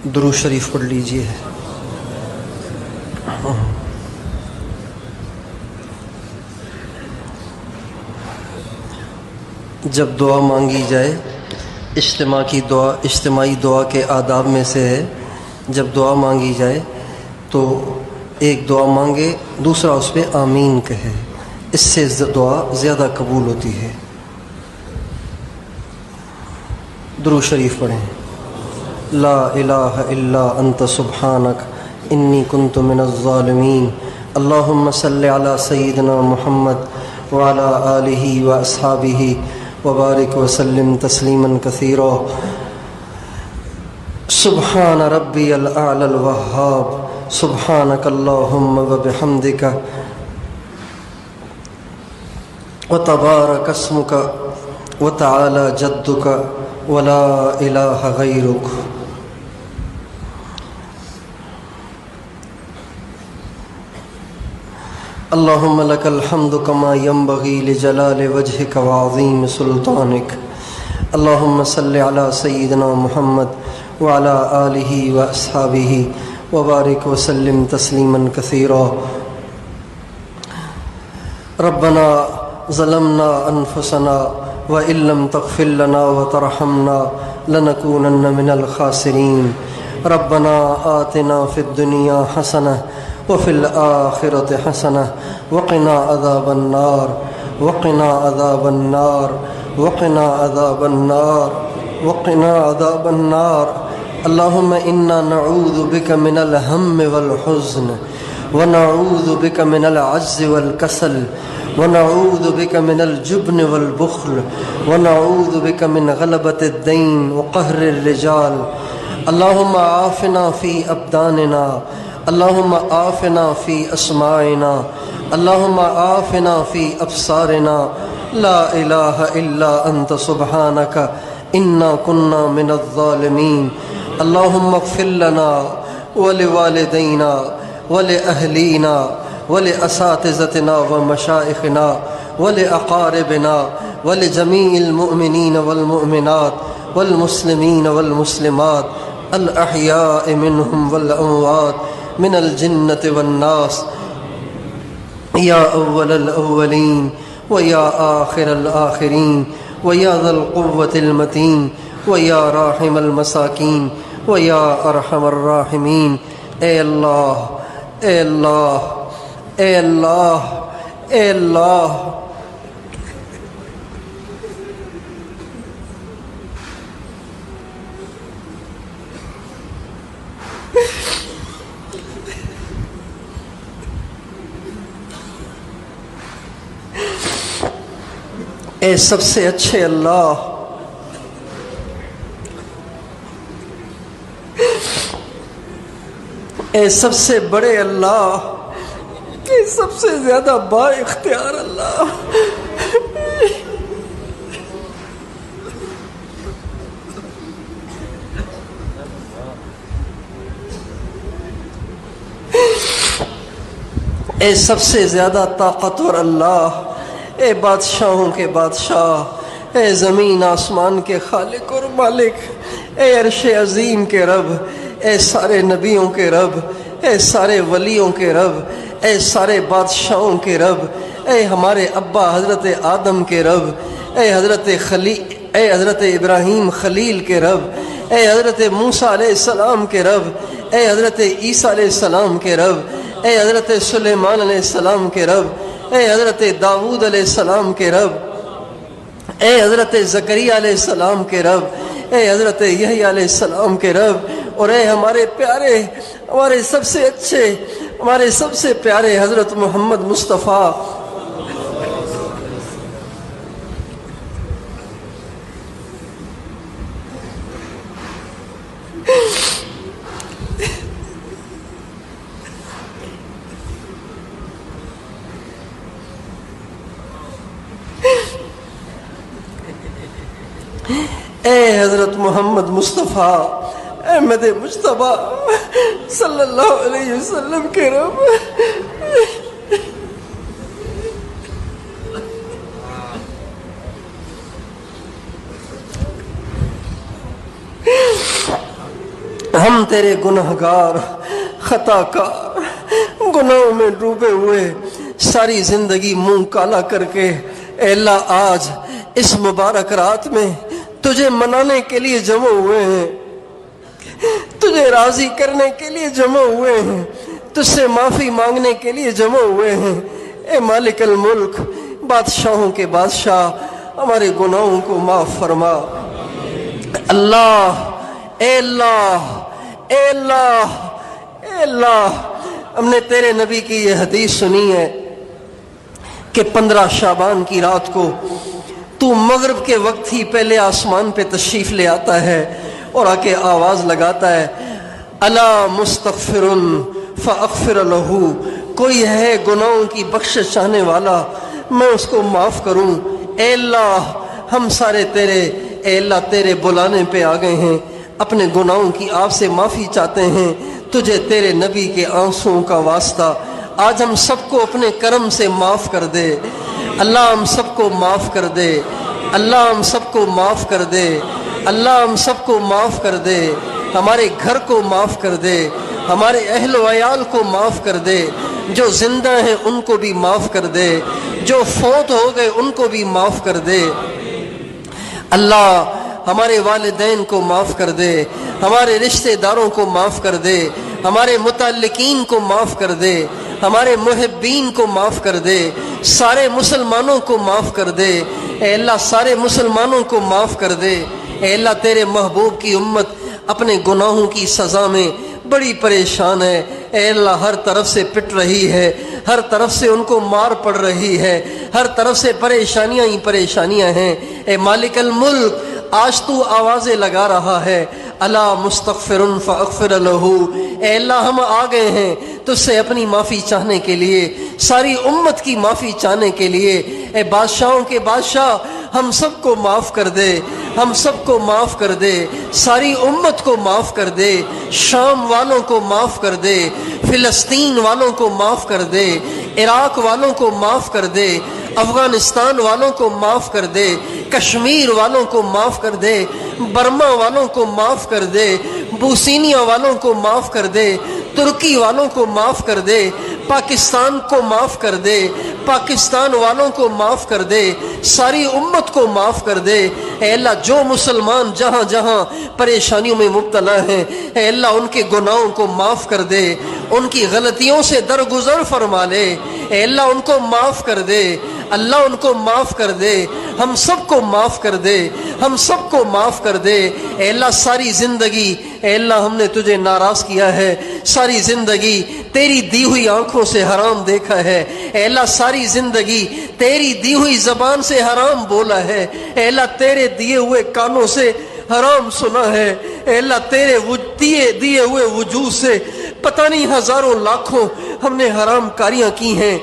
درود شریف پڑھ لیجئے۔ جب دعا مانگی جائے، اجتماعی دعا کے آداب میں سے ہے، جب دعا مانگی جائے تو ایک دعا مانگے، دوسرا اس پہ آمین کہے، اس سے دعا زیادہ قبول ہوتی ہے۔ درود شریف پڑھیں۔ لا الہ الا انت سبحانک انی کنت من الظالمین، اللہم صلی علی سیدنا محمد وعلی آلہ واصحابہ وبارک وسلم تسلیما کثیرا۔ سبحان ربی الاعلی الوہاب، سبحانک اللہم وبحمدک وتبارک اسمک وتعالی جدک ولا الہ غیرک۔ اللہم لک الحمد کما ینبغی لجلال وجہک وعظیم سلطانک، اللہم صلی علی سیدنا محمد وعلی آلہ واصحابہ وبارک وسلم تسلیما کثیرا۔ ربنا ظلمنا انفسنا وإن لم تغفر لنا وترحمنا لنكونن من الخاسرین، ربنا آتنا فی الدنیا حسنہ وفي الآخرة حسنة وقنا عذاب النار، وقنا عذاب النار، وقنا عذاب النار، وقنا عذاب النار۔ اللهم إنا نعوذ بك من الهم والحزن، ونعوذ بك من العجز والكسل، ونعوذ بك من الجبن والبخل، ونعوذ بك من غلبة الدين وقهر الرجال۔ اللهم عافنا في أبداننا، اللهم آفنا في أسماعنا، اللهم آفنا في أبصارنا، لا إله إلا أنت سبحانك إنا كنا من الظالمين۔ اللهم اغفر لنا ولوالدينا ولأهلينا ولأساتذتنا ومشائخنا ولأقاربنا ولجميع المؤمنين والمؤمنات والمسلمين والمسلمات الأحياء منهم والأموات من الجنة والناس، یا اول الاولین ویا آخر الآخرین ویا ذا القوة المتین ویا راحم المساکین ویا ارحم الراحمین۔ اے اللہ، اے اللہ، اے اللہ، اے اللہ، اے سب سے اچھے اللہ، اے سب سے بڑے اللہ، اے سب سے زیادہ با اختیار اللہ، اے سب سے زیادہ طاقتور اللہ، اے بادشاہوں کے بادشاہ، اے زمین آسمان کے خالق اور مالک، اے عرش عظیم کے رب، اے سارے نبیوں کے رب، اے سارے ولیوں کے رب، اے سارے بادشاہوں کے رب، اے ہمارے ابا حضرت آدم کے رب، اے حضرت ابراہیم خلیل کے رب، اے حضرت موسیٰ علیہ السلام کے رب، اے حضرت عیسیٰ علیہ السلام کے رب، اے حضرت سلیمان علیہ السلام کے رب، اے حضرت داؤد علیہ السلام کے رب، اے حضرت زکریا علیہ السلام کے رب، اے حضرت یحییٰ علیہ السلام کے رب، اور اے ہمارے پیارے، ہمارے سب سے اچھے، ہمارے سب سے پیارے حضرت محمد مصطفیٰ اے حضرت محمد مصطفیٰ احمد مجتبیٰ صلی اللہ علیہ وسلم کے رب، ہم تیرے گنہگار خطا کار گناہوں میں ڈوبے ہوئے ساری زندگی منہ کالا کر کے اے اللہ آج اس مبارک رات میں تجھے منانے کے لیے جمع ہوئے ہیں، تجھے راضی کرنے کے لیے جمع ہوئے ہیں، تجھ سے معافی مانگنے کے لیے جمع ہوئے ہیں۔ اے مالک الملک، بادشاہوں کے بادشاہ، ہمارے گناہوں کو معاف فرما۔ اللہ، اے اللہ، اے اللہ، اے اللہ، ہم نے تیرے نبی کی یہ حدیث سنی ہے کہ 15 شعبان کی رات کو تو مغرب کے وقت ہی پہلے آسمان پہ تشریف لے آتا ہے اور آ کے آواز لگاتا ہے، الا مستغفر فاغفر لہ، کوئی ہے گناہوں کی بخشش چاہنے والا میں اس کو معاف کروں۔ اے اللہ، ہم سارے تیرے، اے اللہ تیرے بلانے پہ آ گئے ہیں، اپنے گناہوں کی آپ سے معافی چاہتے ہیں، تجھے تیرے نبی کے آنسوؤں کا واسطہ آج ہم سب کو اپنے کرم سے معاف کر دے۔ اللہ ہم سب کو معاف کر دے، اللہ ہم سب کو معاف کر دے، اللہ ہم سب کو معاف کر دے، ہمارے گھر کو معاف کر دے، ہمارے اہل و عیال کو معاف کر دے، جو زندہ ہیں ان کو بھی معاف کر دے، جو فوت ہو گئے ان کو بھی معاف کر دے۔ اللہ ہمارے والدین کو معاف کر دے، ہمارے رشتہ داروں کو معاف کر دے، ہمارے متعلقین کو معاف کر دے، ہمارے محبین کو معاف کر دے، سارے مسلمانوں کو معاف کر دے۔ اے اللہ سارے مسلمانوں کو معاف کر دے۔ اے اللہ تیرے محبوب کی امت اپنے گناہوں کی سزا میں بڑی پریشان ہے۔ اے اللہ ہر طرف سے پٹ رہی ہے، ہر طرف سے ان کو مار پڑ رہی ہے، ہر طرف سے پریشانیاں ہی پریشانیاں ہیں۔ اے مالک الملک، آج تو آوازیں لگا رہا ہے، الا مستغفر فاغفر لہ۔ اے اللہ ہم آ گئے ہیں تجھ سے اپنی معافی چاہنے کے لیے، ساری امت کی معافی چاہنے کے لیے۔ اے بادشاہوں کے بادشاہ، ہم سب کو معاف کر دے، ہم سب کو معاف کر دے، ساری امت کو معاف کر دے، شام والوں کو معاف کر دے، فلسطین والوں کو معاف کر دے، عراق والوں کو معاف کر دے، افغانستان والوں کو معاف کر دے، کشمیر والوں کو معاف کر دے، برما والوں کو معاف کر دے، بوسینیا والوں کو معاف کر دے، ترکی والوں کو معاف کر دے، پاکستان کو معاف کر دے، پاکستان والوں کو معاف کر دے، ساری امت کو معاف کر دے۔ اے اللہ جو مسلمان جہاں جہاں پریشانیوں میں مبتلا ہیں، اے اللہ ان کے گناہوں کو معاف کر دے، ان کی غلطیوں سے درگزر فرما لے۔ اے اللہ ان کو معاف کر دے، اللہ ان کو معاف کر دے، ہم سب کو معاف کر دے، ہم سب کو معاف کر دے۔ اے اللہ ساری زندگی، اے اللہ ہم نے تجھے ناراض کیا ہے، ساری زندگی تیری دی ہوئی آنکھوں سے حرام دیکھا ہے، اے اللہ ساری زندگی تیری دی ہوئی زبان سے حرام بولا ہے، اے اللہ تیرے دیے ہوئے کانوں سے حرام سنا ہے، اے اللہ تیرے دیے ہوئے وجود سے پتہ نہیں ہزاروں لاکھوں ہم نے حرام کاریاں کی ہیں۔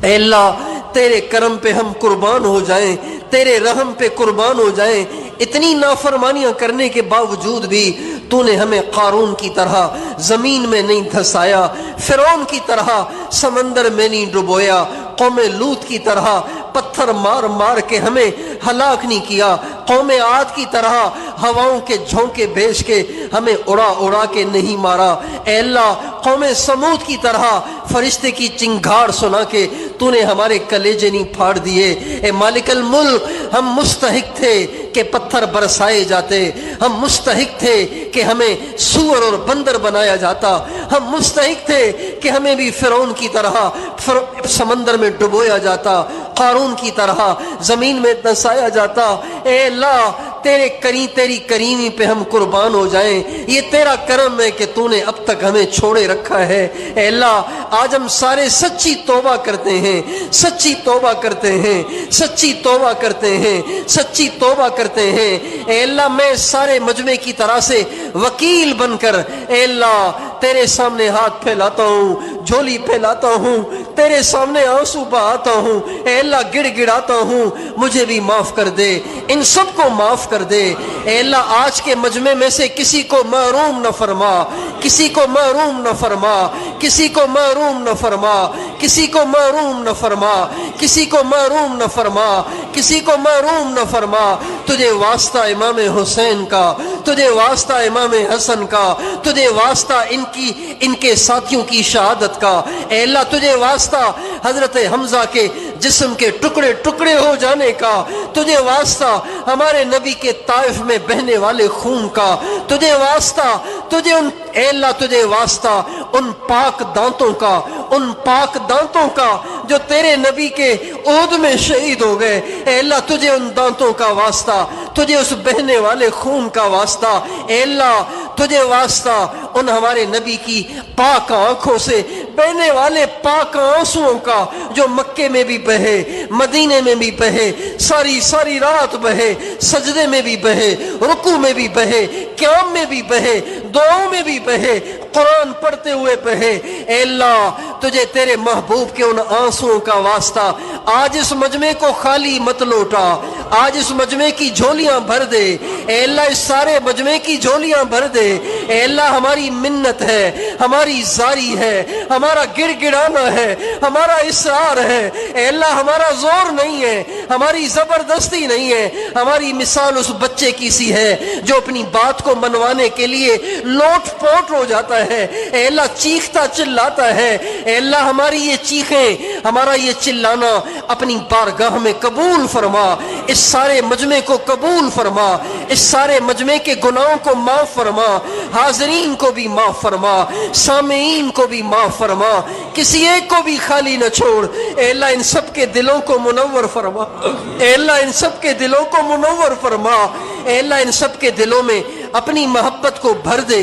اے اللہ تیرے کرم پہ ہم قربان ہو جائیں، تیرے رحم پہ قربان ہو جائیں۔ اتنی نافرمانیاں کرنے کے باوجود بھی تو نے ہمیں قارون کی طرح زمین میں نہیں دھسایا، فرعون کی طرح سمندر میں نہیں ڈبویا، قوم لوط کی طرح پتھر مار مار کے ہمیں ہلاک نہیں کیا، قوم عاد کی طرح ہواؤں کے جھونکے بھیج کے ہمیں اڑا اڑا کے نہیں مارا۔ اے اللہ قوم سمود کی طرح فرشتے کی چنگھاڑ سنا کے تو نے ہمارے کلیجے نہیں پھاڑ دیے۔ اے مالک الملک، ہم مستحق تھے کہ پتھر برسائے جاتے، ہم مستحق تھے کہ ہمیں سور اور بندر بنایا جاتا، ہم مستحق تھے کہ ہمیں بھی فرعون کی طرح سمندر میں ڈبویا جاتا، قارون کی طرح زمین میں دسایا جاتا۔ اے اللہ تیری کریمی پہ ہم قربان ہو جائیں، یہ تیرا کرم ہے کہ تو نے اب تک ہمیں چھوڑے رکھا ہے۔ اے اللہ آج ہم سارے سچی توبہ کرتے ہیں، سچی توبہ کرتے ہیں، سچی توبہ کرتے ہیں، سچی توبہ کرتے ہیں۔ اے اللہ میں سارے مجمع کی طرح سے وکیل بن کر اے اللہ تیرے سامنے ہاتھ پھیلاتا ہوں، جھولی پھیلاتا ہوں، تیرے سامنے آنسو بہاتا ہوں۔ اے اللہ گڑ گڑاتا ہوں، مجھے بھی معاف کر دے، ان سب کو معاف کر دے۔ اے اللہ آج کے مجمع میں سے کسی کو محروم نہ فرما، کسی کو محروم نہ فرما، کسی کو محروم نہ فرما، کسی کو محروم نہ فرما، کسی کو محروم نہ فرما، کسی کو محروم نہ فرما۔ تجھے واسطہ امام حسین کا، تجھے واسطہ امام حسن کا، تجھے واسطہ ان کے ساتھیوں کی شہادت کا، اے اللہ تجھے واسطہ حضرت حمزہ کے جسم کے ٹکڑے ٹکڑے ہو جانے کا، تجھے واسطہ ہمارے نبی کے طائف میں بہنے والے خون کا، تجھے واسطہ اے اللہ تجھے واسطہ ان پاک دانتوں کا، ان پاک دانتوں کا جو تیرے نبی کے عہد میں شہید ہو گئے، اے اللہ تجھے ان دانتوں کا واسطہ، تجھے اس بہنے والے خون کا واسطہ، اے اللہ تجھے واسطہ ان ہمارے نبی کی پاک آنکھوں سے بہنے والے پاک آنسوؤں کا جو مکے میں بھی بہے، مدینے میں بھی بہے، ساری رات بہے، سجدے میں بھی بہے، رکوع میں بھی بہے، قیام میں بھی بہے، دعاؤں میں بھی بہے، قرآن پڑھتے ہوئے بہے۔ اے اللہ تجھے تیرے محبوب کے ان آنسوؤں کا واسطہ آج اس مجمع کو خالی مت لوٹا، آج اس مجمع کی جھولیاں بھر دے، اے اللہ اس سارے مجمع کی جھولیاں بھر دے، اے اللہ ہماری منت ہے، ہماری زاری ہے، ہمارا گڑ گڑانا ہے، ہمارا اصرار ہے، اے اللہ ہمارا زور نہیں ہے، ہماری زبردستی نہیں ہے، ہماری مثال اس بچے کی سی ہے جو اپنی بات کو منوانے کے لیے لوٹ پوٹ ہو جاتا ہے، اے اللہ چیختا چلاتا ہے، اے اللہ ہماری یہ چیخیں، ہمارا یہ چلانا اپنی بارگاہ میں قبول فرما، اس سارے مجمع کو قبول فرما، اس سارے مجمع کے گناہوں کو معاف فرما، حاضرین کو بھی معاف فرما، سامعین کو بھی معاف فرما، کسی ایک کو بھی خالی نہ چھوڑ، اے اللہ ان سب کے دلوں کو منور فرما، اے اللہ ان سب کے دلوں کو منور فرما، اے اللہ ان سب کے دلوں میں اپنی محبت کو بھر دے،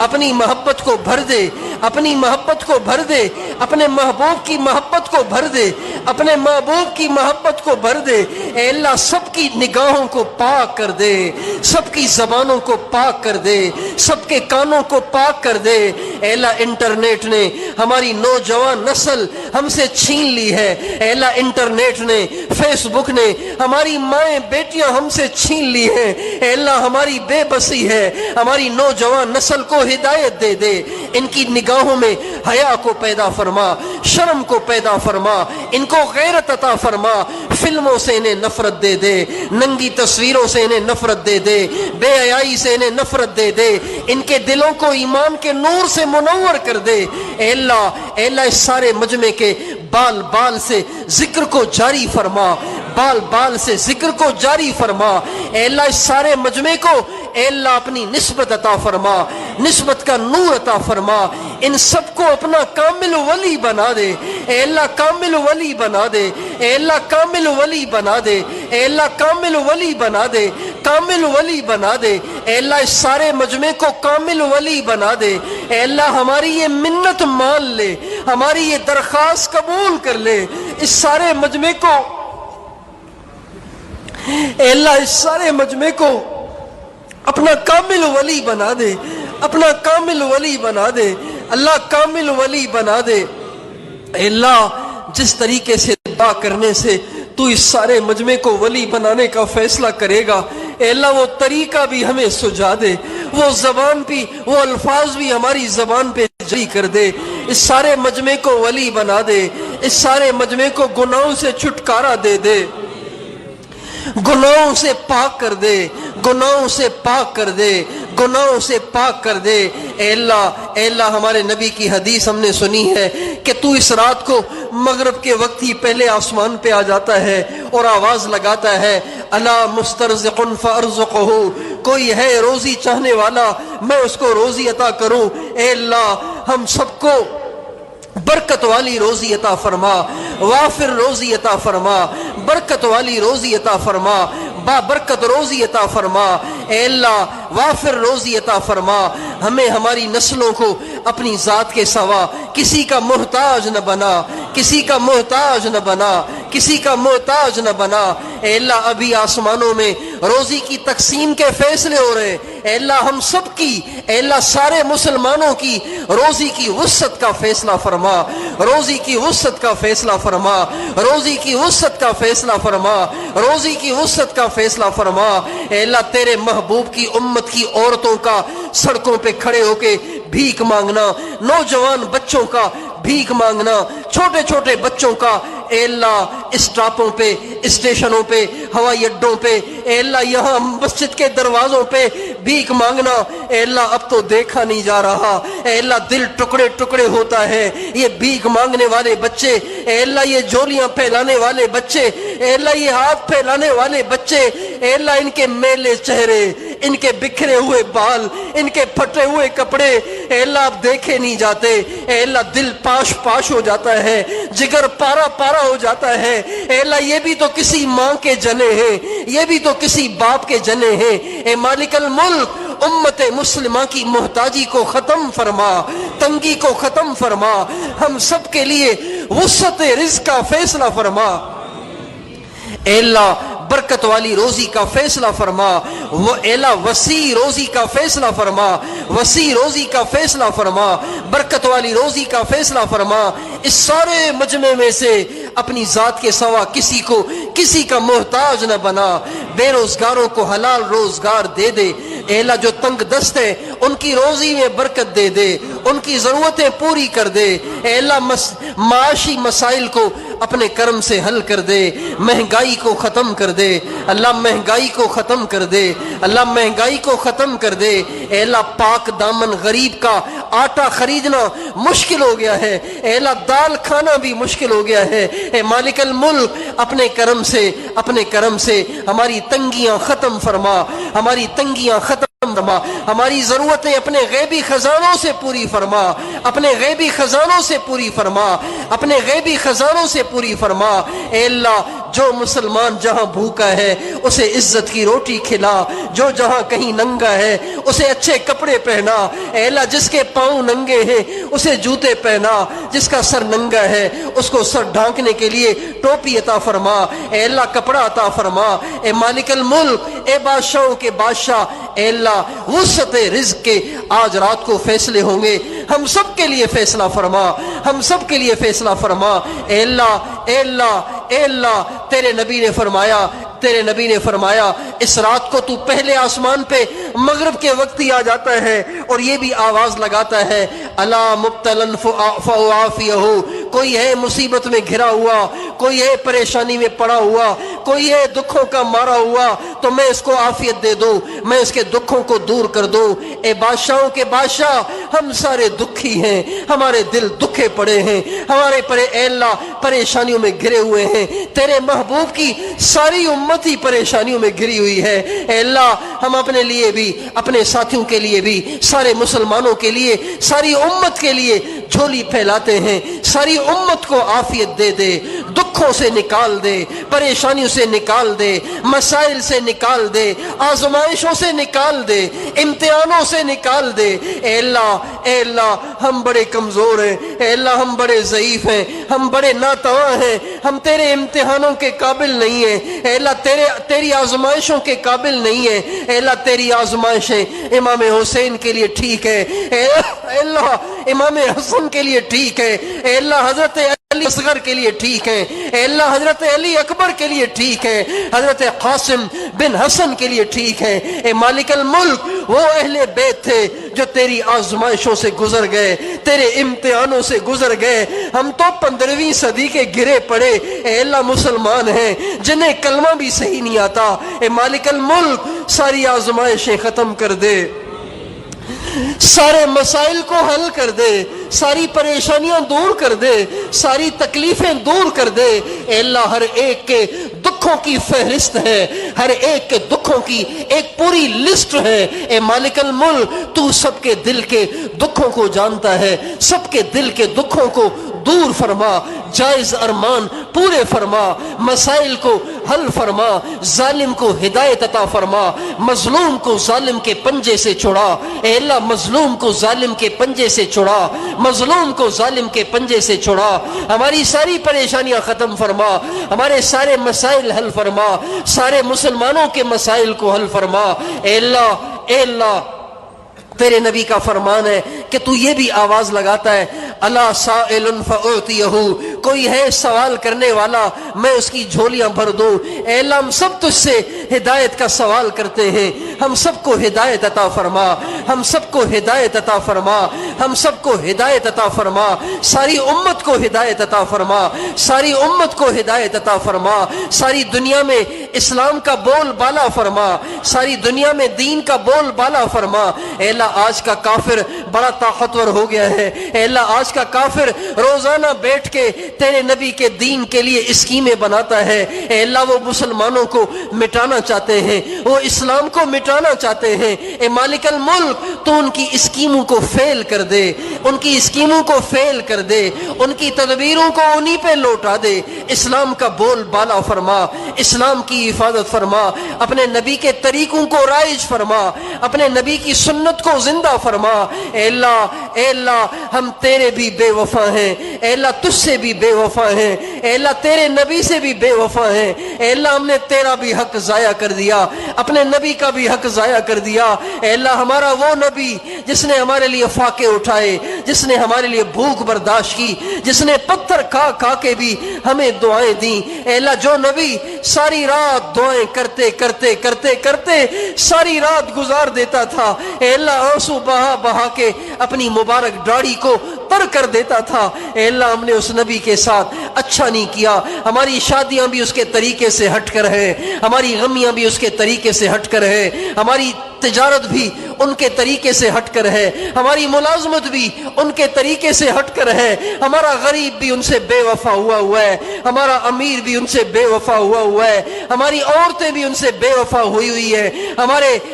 اپنی محبت کو بھر دے، اپنی محبت کو بھر دے، اپنے محبوب کی محبت کو بھر دے، اپنے محبوب کی محبت کو بھر دے، اے اللہ سب کی نگاہوں کو پاک کر دے، سب کی زبانوں کو پاک کر دے، سب کے کانوں کو پاک کر دے، اے اللہ انٹرنیٹ نے ہماری نوجوان نسل ہم سے چھین لی ہے، اے اللہ انٹرنیٹ نے، فیس بک نے ہماری مائیں بیٹیاں ہم سے چھین لی ہیں، اے اللہ ہماری بے بسی ہے، ہماری نوجوان نسل کو ہدایت دے دے، ان کی نگاہوں میں حیا کو پیدا فرما، شرم کو پیدا فرما، ان کو غیرت عطا فرما، فلموں سے انہیں نفرت دے دے، ننگی تصویروں سے انہیں نفرت دے دے، بے حیائی سے انہیں نفرت دے دے، ان کے دلوں کو ایمان کے نور سے منور کر دے، اے اللہ اس سارے مجمع کے بال بال سے ذکر کو جاری فرما، بال بال سے ذکر کو جاری فرما، اے اللہ اس سارے مجمع کو اے اللہ اپنی نسبت عطا فرما، نسبت کا نور عطا فرما، ان سب کو اپنا کامل ولی بنا دے، اے اللہ کامل ولی بنا دے، اے اللہ کامل ولی بنا دے، اے اللہ کامل ولی بنا دے، کامل ولی بنا دے، اے اللہ اس سارے مجمع کو کامل ولی بنا دے، اے اللہ ہماری یہ منت مان لے، ہماری یہ درخواست قبول کر لے، اس سارے مجمع کو اے اللہ اس سارے مجمع کو اپنا کامل ولی بنا دے، اپنا کامل ولی بنا دے، اللہ کامل ولی بنا دے، اے اللہ جس طریقے سے دعا کرنے سے تو اس سارے مجمع کو ولی بنانے کا فیصلہ کرے گا، اے اللہ وہ طریقہ بھی ہمیں سجا دے، وہ زبان بھی، وہ الفاظ بھی ہماری زبان پہ جاری کر دے، اس سارے مجمع کو ولی بنا دے، اس سارے مجمع کو گناہوں سے چھٹکارا دے دے، گناہوں سے پاک کر دے، گناہوں سے پاک کر دے، گناہوں سے پاک کر دے، اے اللہ ہمارے نبی کی حدیث ہم نے سنی ہے کہ تو اس رات کو مغرب کے وقت ہی پہلے آسمان پہ آ جاتا ہے اور آواز لگاتا ہے الا مسترزق فارزقہ، کوئی ہے روزی چاہنے والا میں اس کو روزی عطا کروں، اے اللہ ہم سب کو برکت والی روزی عطا فرما، وافر روزی عطا فرما، برکت والی روزی عطا فرما، با برکت روزی عطا فرما، اے اللہ وافر روزی عطا فرما، ہمیں ہماری نسلوں کو اپنی ذات کے سوا کسی کا محتاج نہ بنا، کسی کا محتاج نہ بنا، کسی کا محتاج نہ بنا، اے اللہ ابھی آسمانوں میں روزی کی تقسیم کے فیصلے ہو رہے، اے اللہ ہم سب کی، اے اللہ سارے مسلمانوں کی روزی کی وسعت کا فیصلہ فرما، روزی کی وسعت کا فیصلہ فرما، روزی کی وسعت کا فیصلہ فرما، روزی کی وسعت کا فیصلہ فرما، اے اللہ تیرے محبوب کی امت کی عورتوں کا سڑکوں پہ کھڑے ہو کے بھیک مانگنا، نوجوان بچوں کا بھیک مانگنا، چھوٹے چھوٹے بچوں کا اے اللہ اسٹاپوں پہ، اسٹیشنوں پہ، ہوائی اڈوں پہ، اے اللہ یہاں مسجد کے دروازوں پہ بھیک مانگنا اے اللہ اب تو دیکھا نہیں جا رہا۔ اے اللہ دل ٹکڑے ٹکڑے ہوتا ہے، یہ بھیک مانگنے والے بچے، اے اللہ یہ جولیاں پھیلانے والے بچے، اے اللہ یہ ہاتھ پھیلانے والے بچے، اے اللہ ان کے میلے چہرے، ان کے بکھرے ہوئے بال، ان کے پھٹے ہوئے کپڑے اے اللہ اب دیکھے نہیں جاتے۔ اے اللہ دل پاش پاش ہو جاتا ہے، جگر پارا پارا ہو جاتا ہے۔ اے اللہ یہ بھی تو کسی ماں کے جنے ہیں، یہ بھی تو کسی باپ کے جنے ہیں۔ اے مالک الملک امت مسلمہ کی محتاجی کو ختم فرما، تنگی کو ختم فرما، ہم سب کے لیے وسعت رزق کا فیصلہ فرما۔ اے اللہ برکت والی روزی کا فیصلہ فرما، وہ اے اللہ وسیع روزی کا فیصلہ فرما، وسیع روزی کا فیصلہ فرما، برکت والی روزی کا فیصلہ فرما۔ اس سارے مجمع میں سے اپنی ذات کے سوا کسی کا محتاج نہ بنا، بے روزگاروں کو حلال روزگار دے دے۔ اے اللہ جو تنگ دست ہے ان کی روزی میں برکت دے دے، ان کی ضرورتیں پوری کر دے۔ اے اللہ معاشی مسائل کو اپنے کرم سے حل کر دے، مہنگائی کو ختم کر دے اللہ، مہنگائی کو ختم کر دے اللہ، مہنگائی کو ختم کر دے۔ اے اللہ پاک دامن غریب کا آٹا خریدنا مشکل ہو گیا ہے، اے اللہ دال کھانا بھی مشکل ہو گیا ہے۔ اے مالک الملک اپنے کرم سے ہماری تنگیاں ختم فرما، ہماری تنگیاں ختم فرما، ہماری ضرورتیں اپنے غیبی خزانوں سے پوری فرما، اپنے غیبی خزانوں سے پوری فرما، اپنے غیبی خزانوں سے پوری فرما۔ اے اللہ جو مسلمان جہاں بھوکا ہے اسے عزت کی روٹی کھلا، جو جہاں کہیں ننگا ہے اسے اچھے کپڑے پہنا۔ اے اللہ جس کے پاؤں ننگے ہیں اسے جوتے پہنا، جس کا سر ننگا ہے اس کو سر ڈھانکنے کے لیے ٹوپی عطا فرما، اے اللہ کپڑا عطا فرما۔ اے مالک الملک، اے بادشاہوں کے بادشاہ، اے اللہ وسعت رزق کے آج رات کو فیصلے ہوں گے، ہم سب کے لیے فیصلہ فرما، ہم سب کے لیے فیصلہ فرما۔ اے اللہ اے اللہ اے اللہ تیرے نبی نے فرمایا اس رات کو تو پہلے آسمان پہ مغرب کے وقت ہی آ جاتا ہے اور یہ بھی آواز لگاتا ہے الا مبتلن فعافیہ، کوئی ہے مصیبت میں گھرا ہوا، کوئی ہے پریشانی میں پڑا ہوا، کوئی ہے دکھوں کا مارا ہوا تو میں اس کو عافیت دے دوں، میں اس کے دکھوں کو دور کر دوں۔ اے بادشاہوں کے بادشاہ ہم سارے دکھی ہیں، ہمارے دل دکھے پڑے ہیں، ہمارے اے اللہ پریشانیوں میں گھرے ہوئے ہیں، تیرے محبوب کی ساری امت ہی پریشانیوں میں گھری ہوئی ہے۔ اے اللہ ہم اپنے لیے بھی، اپنے ساتھیوں کے لیے بھی، سارے مسلمانوں کے لیے، ساری امت کے لیے جھولی پھیلاتے ہیں، ساری امت کو عافیت دے دے، دکھوں سے نکال دے، پریشانیوں سے نکال دے، مسائل سے نکال دے، آزمائشوں سے نکال دے، امتحانوں سے نکال دے۔ اے اللہ ہم بڑے کمزور ہیں، اے اللہ ہم بڑے ضعیف ہیں، ہم بڑے ناتواں ہیں، ہم تیرے امتحانوں کے قابل نہیں ہیں۔ اے اللہ تیری آزمائشوں کے قابل نہیں ہیں۔ اے اللہ تیری آزمائشیں امام حسین کے لیے ٹھیک ہے، اے اللہ امام حسن کے لیے ٹھیک ہے، اے اللہ حضرت علی اصغر کے لیے ٹھیک ہے، اے اللہ حضرت علی اکبر کے لیے ٹھیک ہے، حضرت قاسم بن حسن کے لیے ٹھیک ہے۔ اے مالک الملک وہ اہل بیت تھے جو تیری آزمائشوں سے گزر گئے، تیرے امتحانوں سے گزر گئے، ہم تو 15ویں صدی کے گرے پڑے اے اللہ مسلمان ہیں جنہیں کلمہ بھی صحیح نہیں آتا۔ اے مالک الملک ساری آزمائشیں ختم کر دے، سارے مسائل کو حل کر دے، ساری پریشانیاں دور کر دے، ساری تکلیفیں دور کر دے۔ اے اللہ ہر ایک کے دکھوں کی فہرست ہے، ہر ایک کے دکھوں کی ایک پوری لسٹ ہے۔ اے مالک الملک تو سب کے دل کے دکھوں کو جانتا ہے، سب کے دل کے دکھوں کو دور فرما، جائز ارمان پورے فرما، مسائل کو حل فرما، ظالم کو ہدایت عطا فرما، مظلوم کو ظالم کے پنجے سے چھڑا۔ اے اللہ مظلوم کو ظالم کے پنجے سے چھڑا، مظلوم کو ظالم کے پنجے سے چھڑا، ہماری ساری پریشانیاں ختم فرما، ہمارے سارے مسائل حل فرما، سارے مسلمانوں کے مسائل کو حل فرما۔ اے اللہ تیرے نبی کا فرمان ہے کہ تو یہ بھی آواز لگاتا ہے الا سائل فاعطیہ، کوئی ہے سوال کرنے والا میں اس کی جھولیاں بھر دوں۔ اے اللہ ہم سب تجھ سے ہدایت کا سوال کرتے ہیں، ہم سب کو ہدایت عطا فرما، ہم سب کو ہدایت عطا فرما، ہم سب کو ہدایت عطا فرما، ساری امت کو ہدایت عطا فرما، ساری امت کو ہدایت عطا فرما، ساری دنیا میں اسلام کا بول بالا فرما، ساری دنیا میں دین کا بول بالا فرما۔ اے اللہ آج کا کافر بڑا طاقتور ہو گیا ہے، اے اللہ آج کا کافر روزانہ بیٹھ کے تیرے نبی کے دین کے لیے اسکیمیں بناتا ہے۔ اے اللہ وہ مسلمانوں کو مٹانا چاہتے ہیں، وہ اسلام کو مٹانا چاہتے ہیں۔ اے مالک الملک تو ان کی اسکیموں کو فیل کر دے، ان کی اسکیموں کو فیل کر دے، ان کی تدبیروں کو انہی پہ لوٹا دے۔ اسلام کا بول بالا فرما، اسلام کی حفاظت فرما، اپنے نبی کے طریقوں کو رائج فرما، اپنے نبی کی سنت کو زندہ فرما۔ اے اللہ ہم تیرے بھی بے وفا ہیں، اے اللہ تجھ سے بھی بے وفا ہیں، اے اللہ تیرے نبی سے بھی بے وفا ہیں۔ اے اللہ ہم نے تیرا بھی حق ضائع کر دیا، اپنے نبی کا بھی حق ضائع کر دیا۔ اے اللہ ہمارا وہ نبی جس نے ہمارے لیے فاقے اٹھائے، جس نے ہمارے لیے بھوک برداشت کی، جس نے پتھر کھا کھا کے بھی ہمیں دعائیں دیں۔ اے اللہ جو نبی ساری رات دعائیں کرتے کرتے کرتے کرتے ساری رات گزار دیتا تھا، اے اللہ آنسو بہا بہا کے اپنی مبارک داڑھی کو تر کر دیتا تھا، اے اللہ ہم نے اس نبی کے ساتھ اچھا نہیں کیا۔ ہماری شادیاں بھی اس کے طریقے سے ہٹ کر ہے، ہماری غمیاں بھی اس کے طریقے سے ہٹ کر ہے، ہماری تجارت بھی ان کے طریقے سے ہٹ کر ہے، ہماری ملازمت بھی ان کے طریقے سے ہٹ کر ہے، ہمارا غریب بھی ان سے بے وفا ہوا ہے، ہمارا امیر بھی ان سے بے وفا ہوا ہے، ہماری عورتیں بھی ان سے بے وفا ہوئی ہے،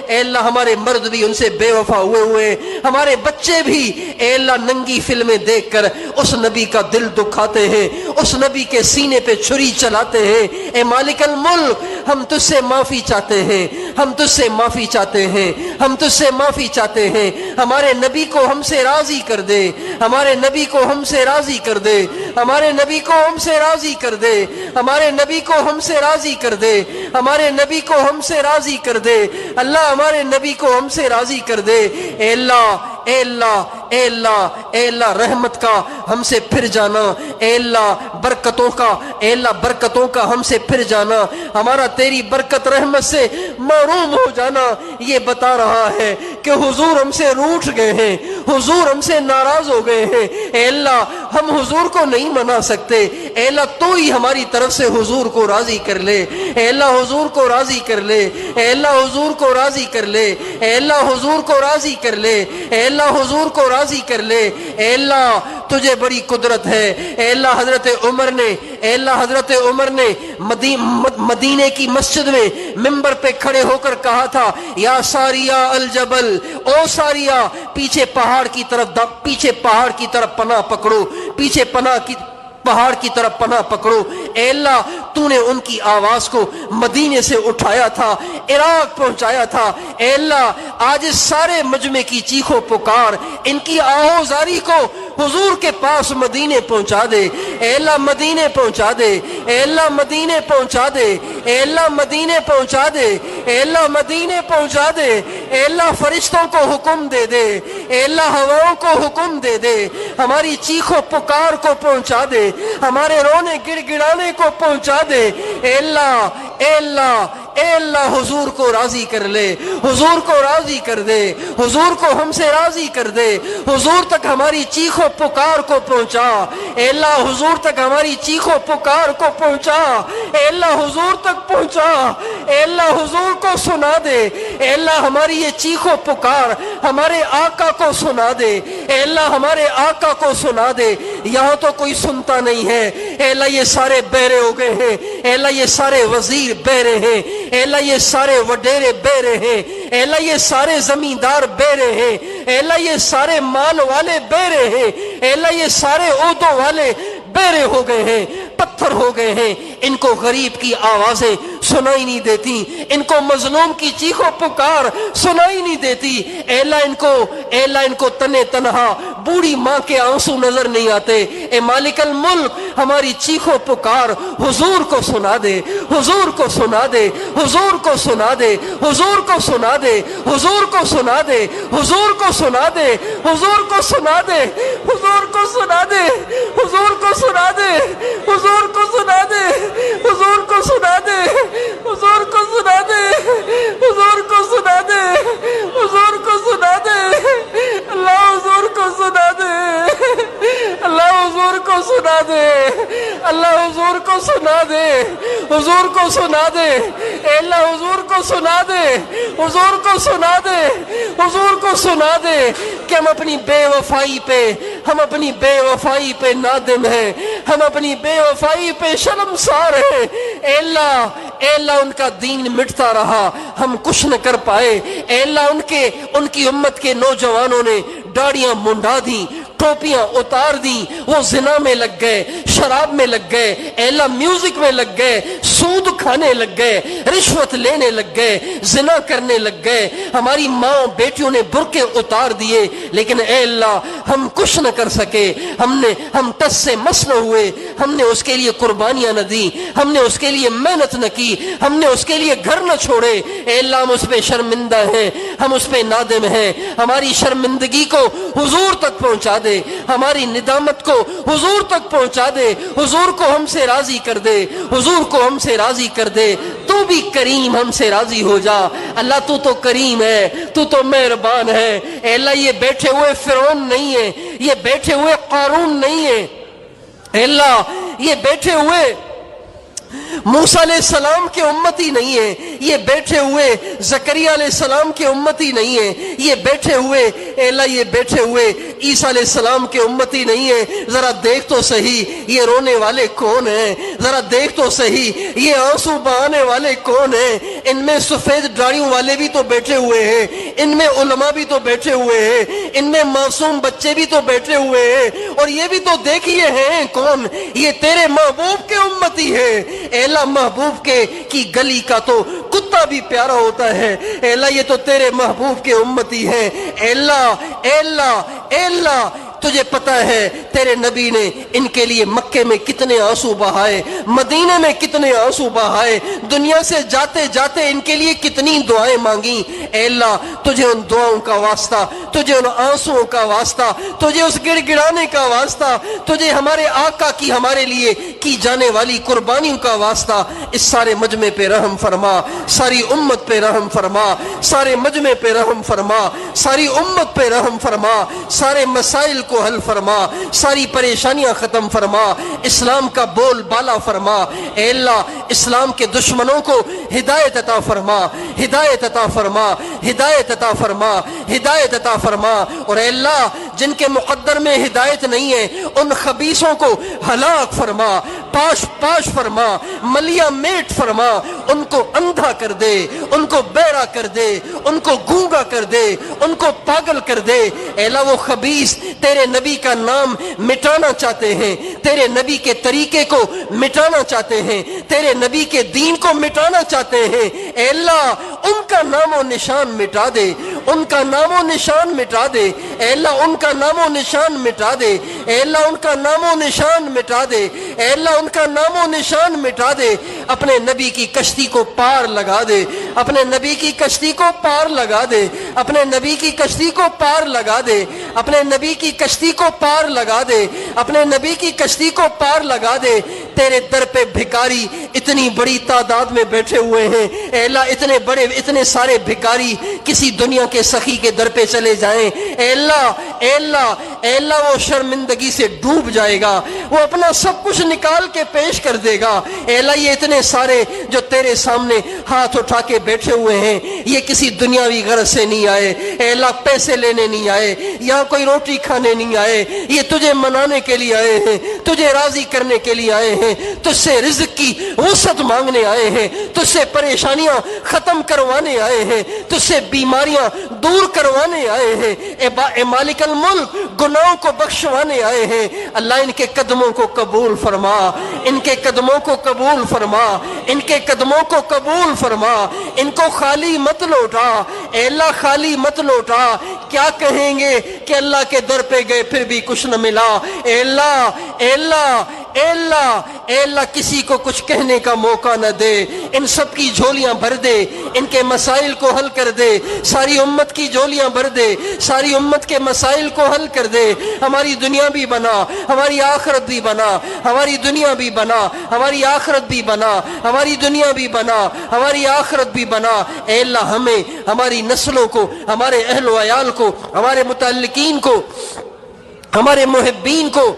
اے اللہ ہمارے مرد بھی ان سے بے وفا ہوئے، ہمارے بچے بھی اے اللہ ننگی فلمیں دیکھ کر اس نبی کا دل دکھاتے ہیں، اس نبی کے سینے پہ چھری چلاتے ہیں۔ اے مالک الملک ہم تجھ سے معافی چاہتے ہیں، ہم تجھ سے معافی چاہتے ہیں، ہم تجھ سے معافی چاہتے ہیں۔ ہمارے نبی کو ہم سے راضی کر دے، ہمارے نبی کو ہم سے راضی کر دے، ہمارے نبی کو ہم سے راضی کر دے، ہمارے نبی کو ہم سے راضی کر دے، ہمارے نبی کو ہم سے راضی کر دے۔ اللہ ہمارے نبی کو ہم سے راضی کر دے۔ اے اللہ اے اللہ اے اللہ اے اللہ رحمت کا ہم سے پھر جانا، اے اللہ برکتوں کا، اے اللہ برکتوں کا ہم سے پھر جانا، ہمارا تیری برکت رحمت سے محروم ہو جانا یہ بتا رہا ہے کہ حضور ہم سے روٹھ گئے ہیں، حضور ہم سے ناراض ہو گئے ہیں۔ اے اللہ ہم حضور کو نہیں منا سکتے، اے اللہ تو ہی ہماری طرف سے حضور کو راضی کر لے، اے اللہ حضور کو راضی کر لے، اے اللہ حضور کو راضی کر لے، اے اللہ حضور کو راضی کر لے، اے اللہ حضور کو راضی کر لے۔ اے اللہ تجھے بڑی قدرت ہے۔ اے اللہ حضرت عمر نے مدینے کی مسجد میں منبر پہ کھڑے ہو کر کہا تھا، یا ساریہ الجبل، او ساریہ پیچھے پہاڑ کی طرف پناہ پکڑو، پیچھے پہاڑ کی طرف پناہ پکڑو۔ اے اللہ تو نے ان کی آواز کو مدینے سے اٹھایا تھا، عراق پہنچایا تھا۔ اے اللہ آج اس سارے مجمع کی چیخو پکار، ان کی آہوزاری کو حضور کے پاس مدینے پہنچا دے۔ اے اللہ مدینے پہنچا دے، اے اللہ مدینے پہنچا دے، اے اللہ مدینے پہنچا دے، اے اللہ مدینے پہنچا دے۔ اے اللہ فرشتوں کو حکم دے دے، اے اللہ ہواؤں کو حکم دے دے، ہماری چیخو پکار کو پہنچا دے، ہمارے رونے گڑ گڑانے کو پہنچا دے۔ اے اللہ اے اللہ اے اللہ حضور کو راضی کر لے، حضور کو راضی کر دے، حضور کو ہم سے راضی کر دے، حضور تک ہماری چیخو پکار کو پہنچا۔ اے اللہ حضور تک ہماری چیخو پکار کو پہنچا، اے اللہ حضور تک پہنچا، اے اللہ حضور کو سنا دے۔ اے اللہ ہماری یہ چیخو پکار ہمارے آقا کو سنا دے، اے اللہ ہمارے آقا کو سنا دے۔ یہاں تو کوئی سنتا نہیں ہے، اے اللہ یہ سارے بہرے ہو گئے ہیں، اے اللہ یہ سارے وزیر بہرے ہیں، اے اللہ یہ سارے وڈیرے بہرے ہیں، اے اللہ یہ سارے زمیندار بہرے ہیں، اے اللہ یہ سارے مال والے بہرے ہیں، اے اللہ یہ سارے عہدوں والے بہرے ہو گئے ہیں، پتھر ہو گئے ہیں۔ ان کو غریب کی آوازیں سنائی نہیں دیتی، ان کو مظلوم کی چیخو پکار سنائی نہیں دیتی۔ اے اللہ ان کو تنے تنہا بوڑھی ماں کے آنسو نظر نہیں آتے۔ اے مالک الملک ہماری چیخو پکار حضور کو سنا دے، حضور کو سنا دے، حضور کو سنا دے، حضور کو سنا دے، حضور کو سنا دے، حضور کو سنا دے، حضور کو سنا دے، حضور کو سنا دے، حضور کو سنا دے، حضور کو سنا دے، حضور کو سنا دے، حضور کو سنا دے، حضور کو سنا دے، حضور کو سنا دے، اللہ حضور کو سنا دے، اللہ حضور کو سنا دے، اللہ حضور کو سنا دے، حضور کو سنا دے، اے اللہ حضور کو سنا دے، حضور کو سنا دے، حضور کو سنا دے کہ ہم اپنی بے وفائی پہ نادم ہیں، ہم اپنی بے وفائی پہ شرمسار ہیں۔ اے اللہ ان کا دین مٹتا رہا، ہم کچھ نہ کر پائے۔ اے اللہ ان کی امت کے نوجوانوں نے داڑیاں منڈا دیں، ٹوپیاں اتار دیں، وہ زنا میں لگ گئے، شراب میں لگ گئے، اے اللہ میوزک میں لگ گئے، سود کھانے لگ گئے، رشوت لینے لگ گئے، زنا کرنے لگ گئے۔ ہماری ماں بیٹیوں نے برقعے اتار دیے، لیکن اے اللہ ہم کچھ نہ کر سکے، ہم ٹس سے مس نہ ہوئے، ہم نے اس کے لیے قربانیاں نہ دی، ہم نے اس کے لیے محنت نہ کی، ہم نے اس کے لیے گھر نہ چھوڑے۔ اے اللہ ہم اس پہ شرمندہ ہیں، ہم اس پہ نادم ہیں۔ ہماری شرمندگی کو حضور تک پہنچا دے، ہماری ندامت کو حضور تک پہنچا دے، حضور کو ہم سے راضی کر دے، حضور کو ہم سے راضی کر دے۔ تو بھی کریم ہم سے راضی ہو جا اللہ، تو تو کریم ہے، تو تو مہربان ہے۔ اے اللہ یہ بیٹھے ہوئے فرعون نہیں ہے، یہ بیٹھے ہوئے قارون نہیں ہے، اے اللہ یہ بیٹھے ہوئے موسیٰ علیہ السلام کے امتی نہیں ہے، یہ بیٹھے ہوئے زکریا علیہ السلام کے امتی نہیں ہے، یہ بیٹھے ہوئے اے اللہ یہ بیٹھے ہوئے عیسیٰ علیہ السلام کے امتی نہیں ہے۔ ذرا دیکھ تو صحیح یہ رونے والے کون ہیں، ذرا دیکھ تو صحیح یہ آنسو بہانے والے کون ہیں۔ ان میں سفید داڑھیوں والے بھی تو بیٹھے ہوئے ہیں، ان میں علماء بھی تو بیٹھے ہوئے ہیں، ان میں معصوم بچے بھی تو بیٹھے ہوئے ہیں، اور یہ بھی تو دیکھیے ہیں کون، یہ تیرے محبوب کے امتی ہے۔ اے اللہ محبوب کی گلی کا تو کتا بھی پیارا ہوتا ہے، اے اللہ یہ تو تیرے محبوب کے امتی ہیں۔ اے اللہ اے اللہ اے اللہ تجھے پتا ہے تیرے نبی نے ان کے لیے مکے میں کتنے آنسو بہائے، مدینے میں کتنے آنسو بہائے، دنیا سے جاتے جاتے ان کے لیے کتنی دعائیں مانگی۔ اے اللہ تجھے ان دعاؤں کا واسطہ، تجھے ان آنسوؤں کا واسطہ، تجھے اس گڑ گڑانے کا واسطہ، تجھے ہمارے آقا کی ہمارے لیے کی جانے والی قربانیوں کا واسطہ، اس سارے مجمع پہ رحم فرما، ساری امت پہ رحم فرما، سارے مجمع پہ رحم فرما، ساری امت پہ رحم فرما، سارے مسائل کو حل فرما، ساری پریشانیاں ختم فرما، اسلام کا بول بالا فرما۔ اے اللہ اسلام کے دشمنوں کو ہدایت عطا فرما، ہدایت عطا فرما، ہدایت عطا فرما، ہدایت عطا فرما۔ اور اے اللہ جن کے مقدر میں ہدایت نہیں ہے ان خبیثوں کو ہلاک فرما، پاش پاش فرما، ملیا میٹ فرما، ان کو اندھا کر دے، ان کو بہرا کر دے، ان کو گونگا کر دے، ان کو پاگل کر دے۔ اے اللہ وہ خبیث تیرے نبی کا نام مٹانا چاہتے ہیں، تیرے نبی کے طریقے کو مٹانا چاہتے ہیں، تیرے نبی کے دین کو مٹانا چاہتے ہیں۔ اے اللہ ان کا نام و نشان مٹا دے، ان کا نام و نشان مٹا دے، اے اللہ ان کا نام و نشان مٹا دے، اے اللہ ان کا نام و نشان مٹا دے، اے اللہ ان کا نام و نشان مٹا دے۔ اپنے نبی کی کشتی کو پار لگا دے، اپنے نبی کی کشتی کو پار لگا دے، اپنے نبی کی کشتی کو پار لگا دے، اپنے نبی کی کشتی کو پار لگا دے، اپنے نبی کی کشتی کو پار لگا دے۔ تیرے در پہ بھکاری اتنی بڑی تعداد میں بیٹھے ہوئے ہیں، اے اللہ اتنے سارے بھکاری کسی دنیا کے سخی کے در پہ چلے جائیں، اے اللہ اے اللہ اے اللہ وہ شرمندگی سے ڈوب جائے گا، وہ اپنا سب کچھ نکال کے پیش کر دے گا۔ اے اللہ یہ اتنے سارے جو تیرے سامنے ہاتھ اٹھا کے بیٹھے ہوئے ہیں یہ کسی دنیاوی غرض سے نہیں آئے، اے اللہ پیسے لینے نہیں آئے، یہاں کوئی روٹی کھانے نہیں آئے، یہ تجھے منانے کے لیے آئے ہیں، تجھے راضی کرنے کے لیے آئے ہیں، تجھ سے رزق کی وسعت مانگنے آئے ہیں، تجھ سے پریشانیاں ختم کروانے آئے ہیں، تجھ سے بیماریاں دور کروانے آئے ہیں، اے مالک الملک گناہوں کو بخشوانے آئے ہیں۔ اللہ ان کے قدموں کو قبول فرما، ان کے قدموں کو قبول فرما، ان کے قدموں کو قبول فرما، ان کو خالی مت لوٹا، اے اللہ خالی مت لوٹا۔ کیا کہیں گے کہ اللہ کے در پہ گئے پھر بھی کچھ نہ ملا؟ اے اللہ اے اللہ اے اللہ اے اللہ کسی کو کچھ کہنے کا موقع نہ دے، ان سب کی جھولیاں بھر دے، ان کے مسائل کو حل کر دے، ساری امت کی جھولیاں بھر دے، ساری امت کے مسائل کو حل کر دے، ہماری دنیا بھی بنا، ہماری آخرت بھی بنا، ہماری دنیا بھی بنا، ہماری آخرت بھی بنا، ہماری دنیا بھی بنا، ہماری آخرت بھی بنا۔ اے اللہ ہمیں، ہماری نسلوں کو، ہمارے اہل و عیال کو، ہمارے متعلقین کو، ہمارے محبین کو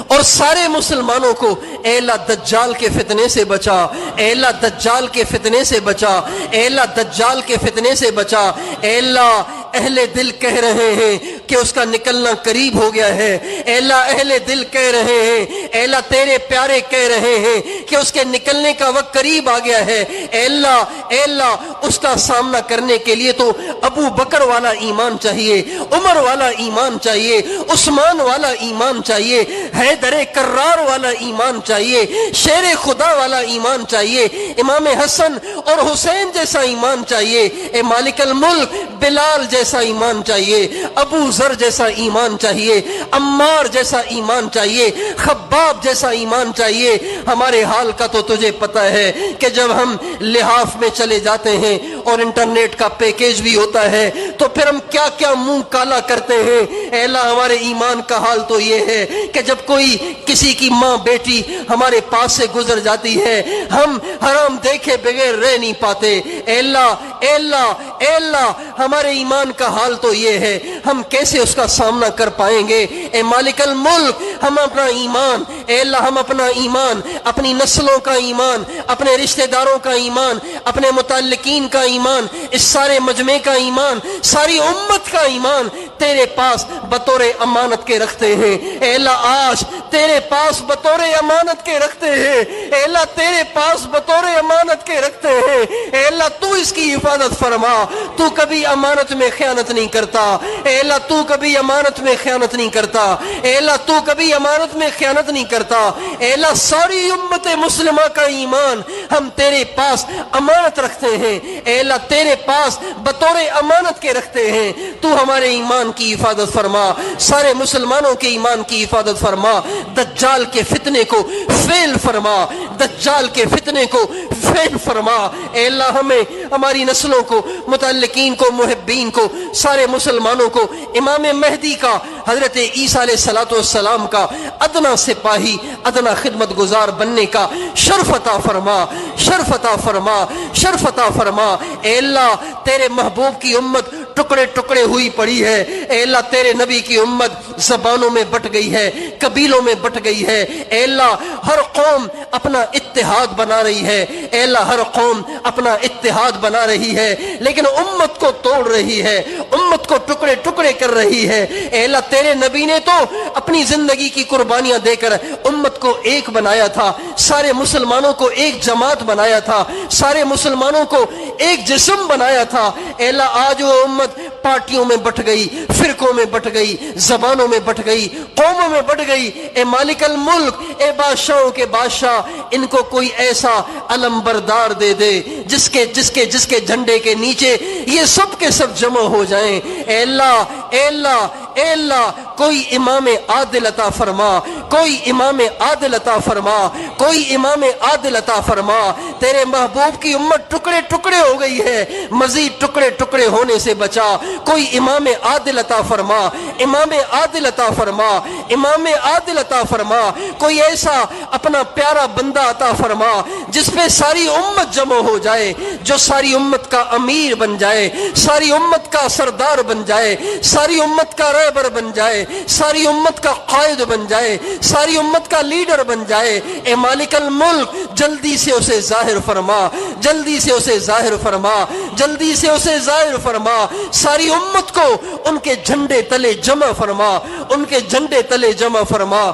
اور سارے مسلمانوں کو اے اللہ دجال کے فتنے سے بچا، اے اللہ دجال کے فتنے سے بچا، اے اللہ دجال کے فتنے سے بچا۔ اے اللہ اہل دل کہہ رہے ہیں کہ اس کا نکلنا قریب ہو گیا ہے، اے اللہ اہل دل کہہ رہے ہیں، اے اللہ تیرے پیارے کہہ رہے ہیں کہ اس کے نکلنے کا وقت قریب آ گیا ہے۔ اے اللہ اس کا سامنا کرنے کے لیے تو ابو بکر والا ایمان چاہیے، عمر والا ایمان چاہیے، عثمان والا ایمان چاہیے، حیدر کرار والا ایمان چاہیے، شیر خدا والا ایمان چاہیے، امام حسن اور حسین جیسا ایمان چاہیے، اے مالک الملک بلال جیسا ایمان چاہیے، ابو ذر جیسا ایمان چاہیے، عمار جیسا ایمان چاہیے، خباب جیسا ایمان چاہیے۔ ہمارے حال کا تو تجھے پتہ ہے کہ جب ہم لحاف میں چلے جاتے ہیں اور انٹرنیٹ کا پیکیج بھی ہوتا ہے تو پھر ہم کیا کیا منہ کالا کرتے ہیں۔ اے اللہ ہمارے ایمان کا حال تو یہ ہے کہ جب کوئی کسی کی ماں بیٹی ہمارے پاس سے گزر جاتی ہے ہم حرام دیکھے بغیر رہ نہیں پاتے۔ اے اللہ اے اللہ اے اللہ ہمارے ایمان کا حال تو یہ ہے، ہم کیسے اس کا سامنا کر پائیں گے؟ اے مالک الملک ہم اپنا ایمان، اے اللہ ہم اپنا ایمان، اپنی نسلوں کا ایمان، اپنے رشتہ داروں کا ایمان، اپنے متعلقین کا ایمان، اس سارے مجمع کا ایمان، ساری امت کا ایمان تیرے پاس بطور امانت کے رکھتے ہیں۔ اے اللہ آج تیرے پاس بطور امانت کے رکھتے ہیں، اے اللہ تیرے پاس بطور امانت کے رکھتے ہیں۔ اے اللہ تو اس کی حفاظت فرما، تو کبھی امانت میں خیانت نہیں کرتا، اے اللہ تو کبھی امانت میں خیانت نہیں کرتا، اے اللہ تو کبھی امانت میں خیانت نہیں کرتا۔ اے اللہ ساری امت مسلمہ کا ایمان ہم تیرے پاس امانت رکھتے ہیں، اے اللہ تیرے پاس بطور امانت کے رکھتے ہیں، تو ہمارے ایمان کی حفاظت فرما، سارے مسلمانوں کے ایمان کی حفاظت فرما، دجال کے فتنے کو فیل فرما، دجال کے فتنے کو فیل فرما۔ اے اللہ ہمیں، ہماری نسلوں کو، متعلقین کو، محبین کو، سارے مسلمانوں کو امام مہدی کا، حضرت عیسیٰ علیہ السلام کا ادنا سپاہی، ادنا خدمت گزار بننے کا شرف عطا فرما، شرف عطا فرما، شرف عطا فرما۔ اے اللہ تیرے محبوب کی امت ٹکڑے ٹکڑے ہوئی پڑی ہے، اے اللہ تیرے نبی کی امت زبانوں میں بٹ گئی ہے، قبیلوں میں بٹ گئی ہے، اے اللہ ہر قوم اپنا اتحاد بنا رہی ہے، اے اللہ ہر قوم اپنا اتحاد بنا رہی ہے لیکن امت کو توڑ رہی ہے، امت کو ٹکڑے ٹکڑے کر رہی ہے۔ اے اللہ تیرے نبی نے تو اپنی زندگی کی قربانیاں دے کر امت کو ایک بنایا تھا، سارے مسلمانوں کو ایک جماعت بنایا تھا، سارے مسلمانوں کو ایک جسم بنایا تھا۔ اے اللہ آج وہ امت پارٹیوں میں بٹ گئی، فرقوں میں بٹ گئی، زبانوں میں بٹ گئی، قوموں میں بٹ گئی۔ اے مالک الملک، اے بادشاہوں کے بادشاہ، ان کو کوئی ایسا علم بردار دے دے جس کے جھنڈے کے نیچے یہ سب کے سب جمع ہو جائیں۔ اے اللہ اے اللہ اے اللہ کوئی امام عادل عطا فرما، کوئی امام عادل عطا فرما، کوئی امام عادل عطا فرما۔ تیرے محبوب کی امت ٹکڑے ٹکڑے ہو گئی ہے، مزید ٹکڑے ٹکڑے ہونے سے بچا۔ کوئی امام عادل عطا فرما، امام عادل عطا فرما، امام عادل عطا فرما۔ کوئی ایسا اپنا پیارا بندہ عطا فرما جس پہ ساری امت جمع ہو جائے، جو ساری امت کا امیر بن جائے، ساری امت کا سردار بن جائے، ساری امت کا رہبر بن جائے، ساری امت کا قائد بن جائے، ساری امت کا لیڈر بن جائے۔ اے مالک الملک جلدی سے اسے ظاہر فرما، جلدی سے اسے ظاہر فرما، جلدی سے اسے ظاہر فرما۔ ساری امت کو ان کے جھنڈے تلے جمع فرما، ان کے جھنڈے تلے جمع فرما۔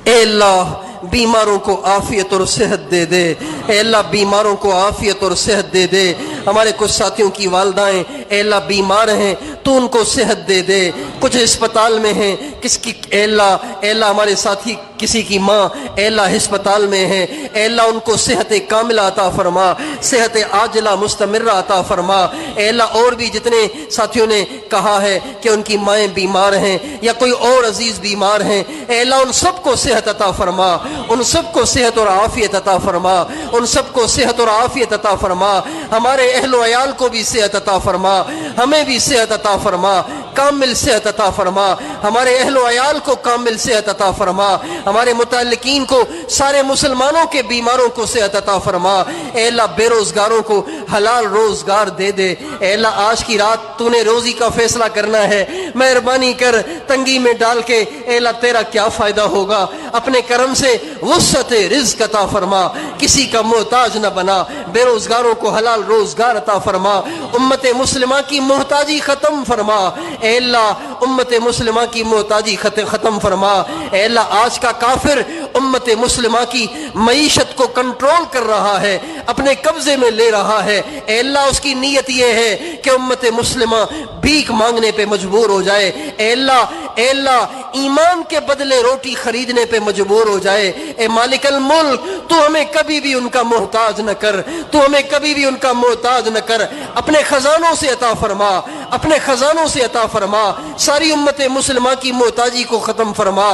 اے اللہ بیماروں کو عافیت اور صحت دے دے، اے اللہ بیماروں کو عافیت اور صحت دے دے۔ ہمارے کچھ ساتھیوں کی والدائیں اے اللہ بیمار ہیں، تو ان کو صحت دے دے۔ کچھ ہسپتال میں ہیں، کس کی اے اللہ ہمارے ساتھی کسی کی ماں اے اللہ ہسپتال میں ہے، اے اللہ ان کو صحت کاملہ عطا فرما، صحت عاجلہ مستمرہ عطا فرما۔ اے اللہ اور بھی جتنے ساتھیوں نے کہا ہے کہ ان کی مائیں بیمار ہیں یا کوئی اور عزیز بیمار ہیں، اے اللہ ان سب کو صحت عطا فرما، ان سب کو صحت اور عافیت عطا فرما، ان سب کو صحت اور عافیت عطا فرما۔ ہمارے اہل و عیال کو بھی صحت عطا فرما، ہمیں بھی صحت عطا فرما، کامل صحت عطا فرما۔ ہمارے اہل و عیال کو کامل صحت عطا فرما، ہمارے متعلقین کو، سارے مسلمانوں کے بیماروں کو صحت عطا فرما۔ اے اللہ بے روزگاروں کو حلال روزگار دے دے۔ اے اللہ آج کی رات تو نے روزی کا فیصلہ کرنا ہے، مہربانی کر تنگی میں ڈال کے اے اللہ تیرا کیا فائدہ ہوگا، اپنے کرم سے وسعت رزق عطا فرما، کسی کا محتاج نہ بنا، بے روزگاروں کو حلال روزگار عطا فرما، امت مسلمہ کی محتاجی ختم فرما۔ اے اللہ امت مسلمہ کی محتاجی ختم فرما۔ اے اللہ آج کا کافر امت مسلمہ کی معیشت کو کنٹرول کر رہا ہے، اپنے قبضے میں لے رہا ہے۔ اے اللہ اس کی نیت یہ ہے کہ امت مسلمہ بھیک مانگنے پہ مجبور ہو جائے۔ اے اللہ ایمان کے بدلے روٹی خریدنے پہ مجبور ہو جائے۔ اے مالک الملک تو ہمیں کبھی بھی ان کا محتاج نہ کر، تو ہمیں کبھی بھی ان کا محتاج نہ کر، اپنے خزانوں سے عطا فرما، اپنے خزانوں سے عطا فرما، ساری امت مسلمہ کی محتاجی کو ختم فرما۔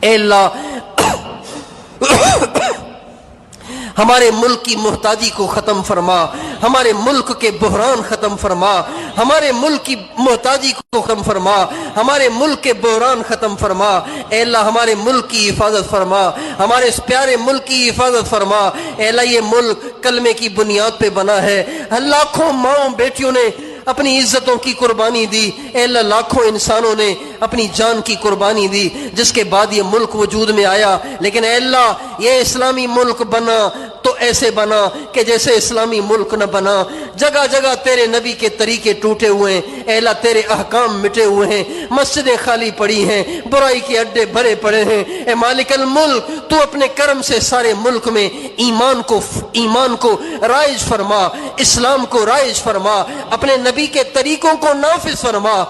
اے اللہ ہمارے ملک کی محتاجی کو ختم فرما، ہمارے ملک کے بحران ختم فرما، ہمارے ملک کی محتاجی کو ختم فرما، ہمارے ملک کے بحران ختم فرما۔ اے اللہ ہمارے ملک کی حفاظت فرما، ہمارے اس پیارے ملک کی حفاظت فرما۔ اے اللہ یہ ملک کلمے کی بنیاد پہ بنا ہے، لاکھوں ماؤں بیٹیوں نے اپنی عزتوں کی قربانی دی، اے اللہ لاکھوں انسانوں نے اپنی جان کی قربانی دی، جس کے بعد یہ ملک وجود میں آیا۔ لیکن اے اللہ یہ اسلامی ملک بنا تو ایسے بنا کہ جیسے اسلامی ملک نہ بنا۔ جگہ جگہ تیرے نبی کے طریقے ٹوٹے ہوئے ہیں، اے اللہ تیرے احکام مٹے ہوئے ہیں، مسجدیں خالی پڑی ہیں، برائی کے اڈے بھرے پڑے ہیں۔ اے مالک الملک تو اپنے کرم سے سارے ملک میں ایمان کو رائج فرما، اسلام کو رائج فرما، اپنے نبی کے طریقوں کو نافذ فرما،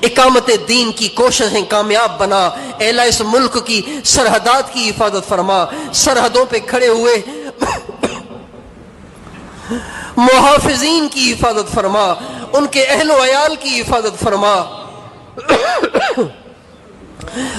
اقامت دین کی کوششیں کامیاب بنا۔ اے اللہ اس ملک کی سرحدات کی حفاظت فرما، سرحدوں پہ کھڑے ہوئے محافظین کی حفاظت فرما، ان کے اہل و عیال کی حفاظت فرما،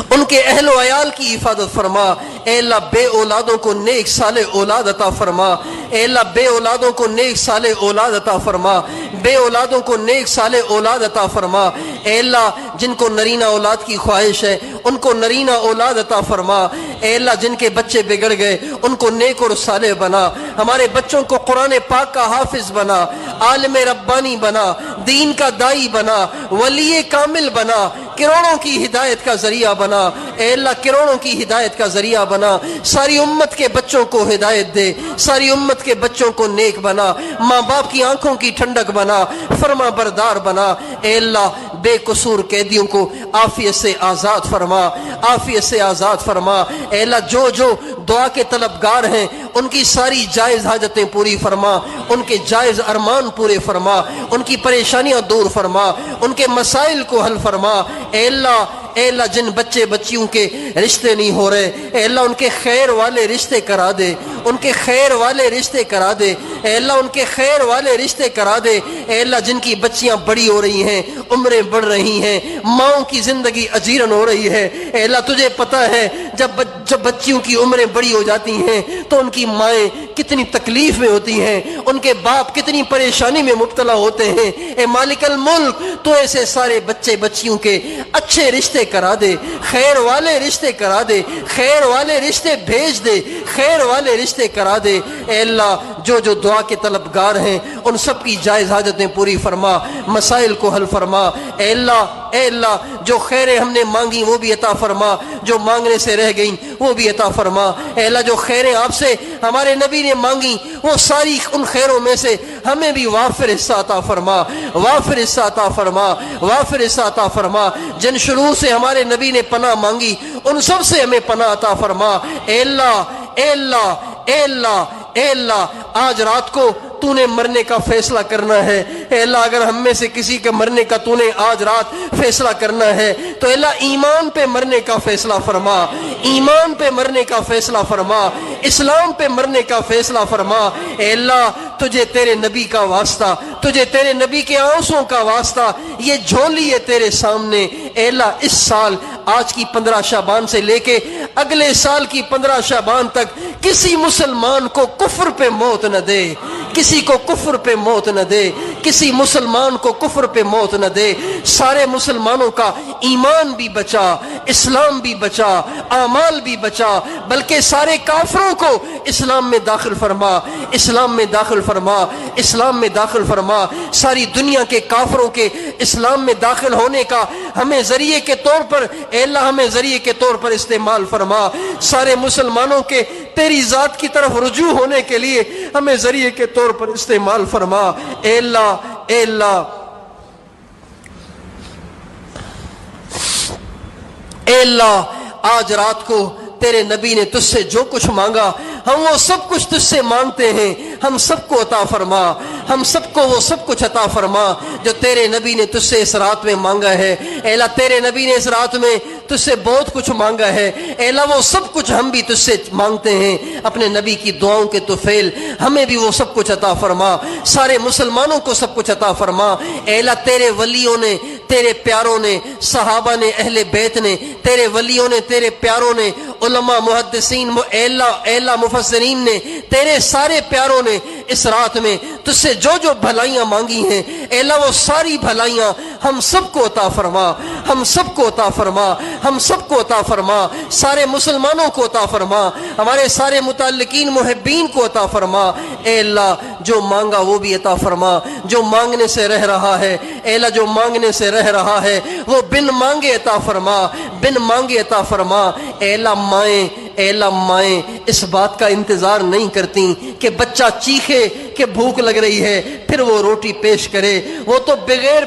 ان کے اہل و عیال کی حفاظت فرما۔ اے اللہ بے اولادوں کو نیک صالح اولاد عطا فرما، اے اللہ بے اولادوں کو نیک صالح اولاد عطا فرما، بے اولادوں کو نیک صالح اولاد عطا فرما۔ اے اللہ جن کو نرینہ اولاد کی خواہش ہے ان کو نرینہ اولاد عطا فرما۔ اے اللہ جن کے بچے بگڑ گئے ان کو نیک اور صالح بنا، ہمارے بچوں کو قرآن پاک کا حافظ بنا، عالم ربانی بنا، دین کا دائی بنا، ولی کامل بنا، کروڑوں کی ہدایت کا ذریعہ بنا۔ اے اللہ کروڑوں کی ہدایت کا ذریعہ بنا، ساری امت کے بچوں کو ہدایت دے، ساری امت کے بچوں کو نیک بنا، ماں باپ کی آنکھوں کی ٹھنڈک بنا، فرما بردار بنا۔ اے اللہ بے قصور قیدیوں کو عافیت سے آزاد فرما، عافیت سے آزاد فرما۔ اے اللہ جو دعا کے طلبگار ہیں ان کی ساری جائز حاجتیں پوری فرما، ان کے جائز ارمان پورے فرما، ان کی پریشانیاں دور فرما، ان کے مسائل کو حل فرما۔ اے اللہ جن بچے بچیوں کے رشتے نہیں ہو رہے، اے اللہ ان کے خیر والے رشتے کرا دے، ان کے خیر والے رشتے کرا دے، اے اللہ ان کے خیر والے رشتے کرا دے۔ اے اللہ جن کی بچیاں بڑی ہو رہی ہیں، عمریں بڑھ رہی ہیں، ماؤں کی زندگی اجیرن ہو رہی ہے، اے اللہ تجھے پتہ ہے جب بچیوں کی عمریں بڑی ہو جاتی ہیں تو ان کی مائیں کتنی تکلیف میں ہوتی ہیں، ان کے باپ کتنی پریشانی میں مبتلا ہوتے ہیں۔ اے مالک الملک تو ایسے سارے بچے بچیوں کے اچھے رشتے کرا دے، خیر والے رشتے کرا دے، خیر والے رشتے بھیج دے، خیر والے رشتے رشتے کرا دے۔ اے اللہ جو جو دعا کے طلبگار ہیں ان سب کی جائز حاجتیں پوری فرما، مسائل کو حل فرما۔ اے اللہ جو خیریں ہم نے مانگی وہ بھی عطا فرما، جو مانگنے سے رہ گئیں وہ بھی عطا فرما۔ اے اللہ جو خیریں آپ سے ہمارے نبی نے مانگی وہ ساری ان خیروں میں سے ہمیں بھی وافر حصہ عطا فرما، وافر حصہ عطا فرما، وافر حصہ عطا فرما۔ جن شروع سے ہمارے نبی نے پناہ مانگی ان سب سے ہمیں پناہ عطا فرما۔ اے اللہ اے اللہ اے اللہ اے اللہ آج رات کو تو نے مرنے کا فیصلہ کرنا ہے۔ اے اللہ اگر ہم میں سے کسی کے مرنے کا تو نے آج رات فیصلہ کرنا ہے تو اے اللہ ایمان پہ مرنے کا فیصلہ فرما، ایمان پہ مرنے کا فیصلہ فرما، اسلام پہ مرنے کا فیصلہ فرما۔ اے اللہ تجھے تیرے نبی کا واسطہ، تجھے تیرے نبی کے آنسوں کا واسطہ یہ جھولی ہے تیرے سامنے۔ اے اللہ اس سال آج کی 15 شعبان سے لے کے اگلے سال کی 15 شعبان تک کسی مسلمان کو کفر پہ موت نہ دے، کسی کو کفر پہ موت نہ دے، کسی مسلمان کو کفر پہ موت نہ دے۔ سارے مسلمانوں کا ایمان بھی بچا، اسلام بھی بچا، اعمال بھی بچا، بلکہ سارے کافروں کو اسلام میں داخل فرما، اسلام میں داخل فرما، اسلام میں داخل فرما۔ ساری دنیا کے کافروں کے اسلام میں داخل ہونے کا ہمیں ذریعے کے طور پر اے اللہ ہمیں ذریعے کے طور پر استعمال فرما۔ سارے مسلمانوں کے تیری ذات کی طرف رجوع ہونے کے لیے ہمیں ذریعے کے طور پر استعمال فرما۔ اے اللہ اے اللہ اے اللہ آج رات کو تیرے نبی نے تجھ سے جو کچھ مانگا ہم وہ سب کچھ تجھ سے مانگتے ہیں، ہم سب کو عطا فرما، ہم سب کو وہ سب کچھ عطا فرما جو تیرے نبی نے تجھ سے اس رات میں مانگا ہے۔ اے اللہ تیرے نبی نے اس رات میں تجھ سے بہت کچھ مانگا ہے، اے اللہ وہ سب کچھ ہم بھی تجھ سے مانگتے ہیں۔ اپنے نبی کی دعاؤں کے طفیل ہمیں بھی وہ سب کچھ عطا فرما، سارے مسلمانوں کو سب کچھ عطا فرما۔ اے اللہ تیرے ولیوں نے، تیرے پیاروں نے، صحابہ نے، اہل بیت نے، تیرے ولیوں نے، تیرے پیاروں نے، علماء، محدثین، اے اللہ مفسرین نے، تیرے سارے پیاروں نے اس رات میں تجھ سے جو جو بھلائیاں مانگی ہیں اے اللہ وہ ساری بھلائیاں ہم سب کو عطا فرما، ہم سب کو عطا فرما، ہم سب کو عطا فرما، سارے مسلمانوں کو عطا فرما، ہمارے سارے متعلقین محبین کو عطا فرما۔ اے اللہ جو مانگا وہ بھی عطا فرما، جو مانگنے سے رہ رہا ہے اے اللہ جو مانگنے سے رہ رہا ہے وہ بن مانگے عطا فرما، بن مانگے عطا فرما۔ اے اللہ مائیں اس بات کا انتظار نہیں کرتی کہ بچہ چیخے کہ بھوک لگ رہی ہے پھر وہ روٹی پیش کرے، وہ تو بغیر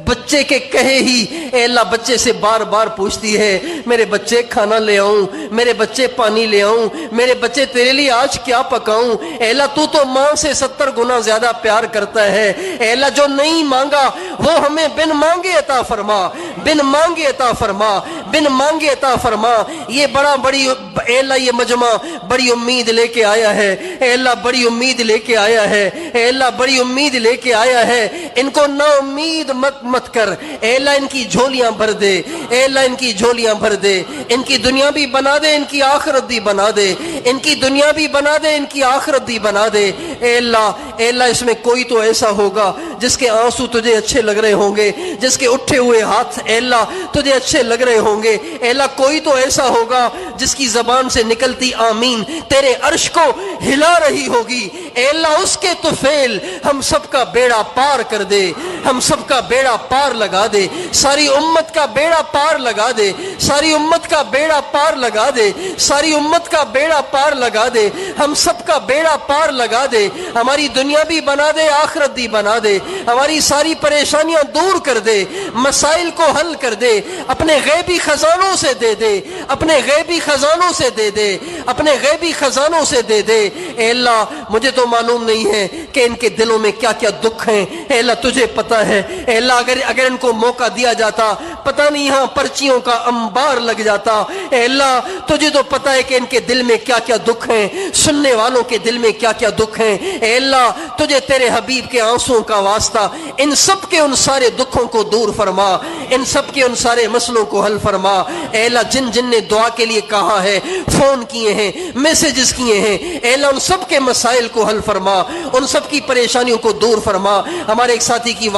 بچے کے کہے ہی اے اللہ بچے سے بار بار پوچھتی ہے میرے بچے کھانا لے آؤں، میرے بچے پانی لے آؤں، میرے بچے تیرے لیے آج کیا پکاؤں۔ اے اللہ تو ماں سے 70 گنا زیادہ پیار کرتا ہے۔ اے اللہ جو نہیں مانگا وہ ہمیں بن مانگے عطا فرما، بن مانگے عطا فرما، بن مانگے عطا فرما۔ یہ بڑی اے اللہ یہ مجمع بڑی امید لے کے آیا ہے، اے اللہ بڑی امید لے کے آیا ہے، اے اللہ بڑی امید لے کے آیا ہے۔ ان کو نا امید مت کر، اے اللہ ان کی جھولیاں بھر دے، اے اللہ ان کی جھولیاں بھر دے، ان کی دنیا بھی بنا دے، ان کی آخرت بھی بنا دے، ان کی دنیا بھی بنا دے، ان کی آخرت بھی بنا دے۔ اے اللہ اس میں کوئی تو ایسا ہوگا جس کے آنسو تجھے اچھے لگ رہے ہوں گے، جس کے اٹھے ہوئے ہاتھ اے اللہ تجھے اچھے لگ رہے ہوں گے۔ اے اللہ کوئی تو ایسا ہوگا جس کی زبان سے نکلتی آمین تیرے عرش کو ہلا رہی ہوگی۔ اے اللہ اس کے طفیل ہم سب کا بیڑا پار کر دے، ہم سب کا بیڑا پار لگا دے، ساری امت کا بیڑا پار لگا دے، ساری امت کا بیڑا پار لگا دے، ساری امت کا بیڑا پار لگا دے، ہم سب کا بیڑا پار لگا دے، ہماری دنیا بھی بنا دے، آخرت بھی بنا دے، ہماری ساری پریشانیاں دور کر دے، مسائل کو حل کر دے، اپنے غیبی خزانوں سے دے دے، اپنے غیبی خزانوں سے دے دے، اپنے غیبی خزانوں سے دے دے۔ اے اللہ مجھے تو معلوم نہیں ہے کہ ان کے دلوں میں کیا کیا دکھ ہیں، اے اللہ تجھے پتہ ہے۔ اے اللہ اگر ان کو موقع دیا جاتا پتہ نہیں یہاں پرچیوں کا انبار لگ جاتا۔ اے اللہ تجھے تو پتہ ہے کہ ان کے دل میں کیا کیا دکھ ہیں، سننے والوں کے دل میں کیا کیا دکھ ہیں۔ اے اللہ تجھے تیرے حبیب کے آنسوں کا واسطہ ان سب کے ان سارے دکھوں کو دور فرما، ان سب کے ان سارے مسئلوں کو حل فرما۔ اے اللہ جن نے دعا کے لیے کہا ہے، فون کیے ہیں، میسیجز کیے ہیں، اے اللہ ان سب کے مسائل کو حل فرما، ان سب کی پریشانیوں کو دور فرما۔ ہمارے ایک ساتھی کی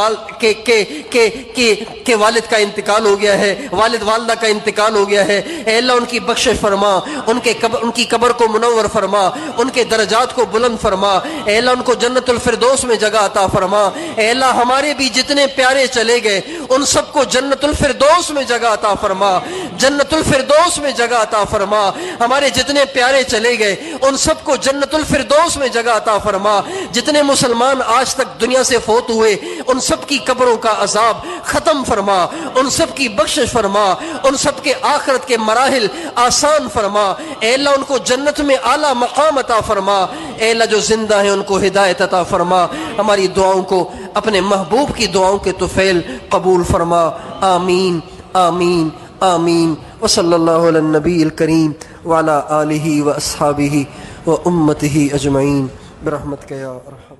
والد کا انتقال انتقال ہو گیا ہے، والد والدہ کا انتقال ہو گیا ہے، اے اللہ ان کی بخشش فرما، ان کی قبر کو منور فرما، ان کے درجات کو بلند فرما، اے اللہ ان کو جنت الفردوس میں جگہ عطا فرما، اے اللہ ہمارے بھی جتنے پیارے چلے گئے ان سب کو جنت الفردوس میں جگہ عطا فرما، جنت الفردوس میں جگہ عطا فرما، ہمارے جتنے پیارے چلے گئے ان سب کو جنت الفردوس میں جگہ عطا فرما، جتنے مسلمان آج تک دنیا سے فوت ہوئے ان سب کی قبروں کا عذاب ختم فرما، ان سب کی بخشش فرما، ان سب کے آخرت کے مراحل آسان فرما، اے اللہ ان کو جنت میں اعلیٰ مقام عطا فرما، اے اللہ جو زندہ ہیں ان کو ہدایت عطا فرما، ہماری دعاؤں کو اپنے محبوب کی دعاؤں کے طفیل قبول فرما، آمین آمین آمین، وصلی اللہ علی النبی الکریم وعلی آلہ واصحابہ وامتہ اجمعین برحمتک یا ارحم